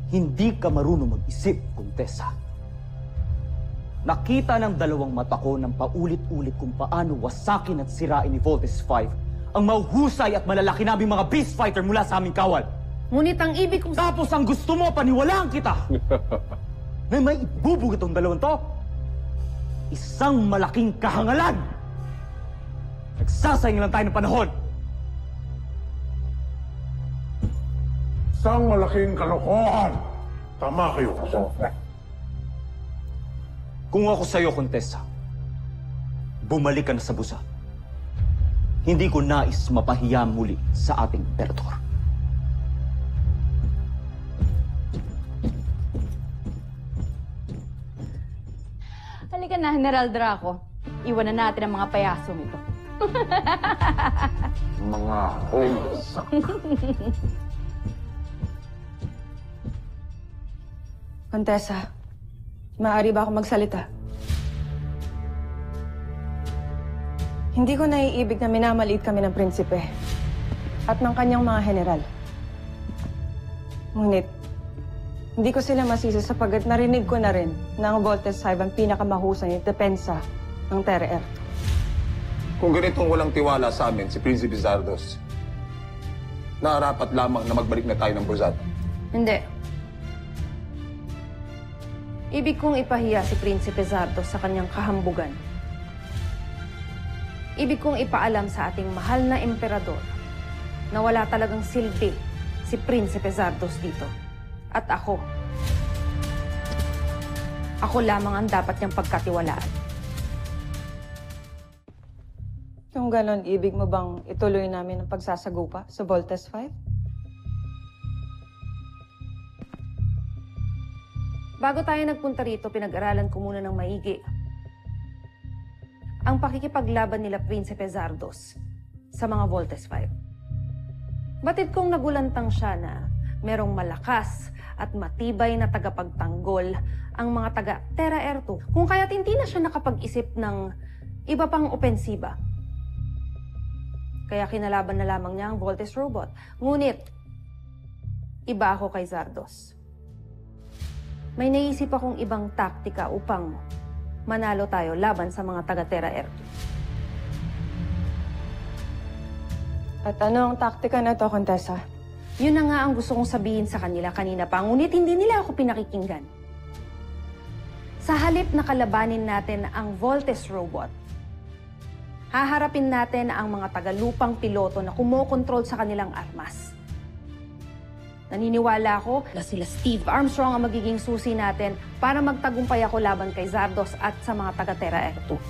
Hindi ka marunong mag-isip, Kontesa. Nakita ng dalawang mata ko ng paulit-ulit kung paano wasakin at sirain ni Voltes 5 ang mahuhusay at malalaki naming mga beast fighter mula sa aming kawal. Ngunit ang ibig kong... Tapos ang gusto mo, paniwalaan kita! Na may ibubog itong dalawang to? Isang malaking kahangalan! Nagsasayang lang tayo ng panahon! Isang malaking kalokohan! Tama kayo, Kung ako sa'yo, Kontesa, bumalik ka na sa busa. Hindi ko nais mapahiya muli sa ating emperador. Halika na, General Draco. Iwanan natin ang mga payasong ito. Mga holes. Kontesa, maaari ba ako magsalita? Hindi ko naiibig na minamaliit kami ng prinsipe at ng kanyang mga general. Ngunit, hindi ko sila masisi sapagkat narinig ko na rin na ang Voltes 5 ang pinakamahusay na depensa ng Terra Erto. Kung ganitong walang tiwala sa amin si Prinsipe Zardos, naarapat lamang na magbalik na tayo ng Burzad. Hindi. Ibig kong ipahiya si Prinsipe Zardos sa kanyang kahambugan. Ibig kong ipaalam sa ating mahal na emperador na wala talagang silbi si Prinsipe Zardos dito. At ako lamang ang dapat niyang pagkatiwalaan. Kung ganon, ibig mo bang ituloy namin ang pagsasagupa sa Voltes 5? Bago tayo nagpunta rito, pinag-aralan ko muna ng maigi ang pakikipaglaban nila Prinsipe Zardos sa mga Voltes 5. Batid kong nagulantang siya na merong malakas at matibay na tagapagtanggol ang mga taga Terra Erto, kung kaya't hindi na siya nakapag-isip ng iba pang opensiba. Kaya kinalaban na lamang niya ang Voltes robot. Ngunit, iba ako kay Zardos. May naisip akong ibang taktika upang manalo tayo laban sa mga taga-Terra Erto. At ano ang taktika na to, Kontesa? Yun na nga ang gusto kong sabihin sa kanila kanina pa, ngunit hindi nila ako pinakikinggan. Sa halip na kalabanin natin ang Voltes robot, haharapin natin ang mga tagalupang piloto na kumokontrol sa kanilang armas. Naniniwala ako na sila Steve Armstrong ang magiging susi natin para magtagumpay ako laban kay Zardos at sa mga taga-Terra Erto.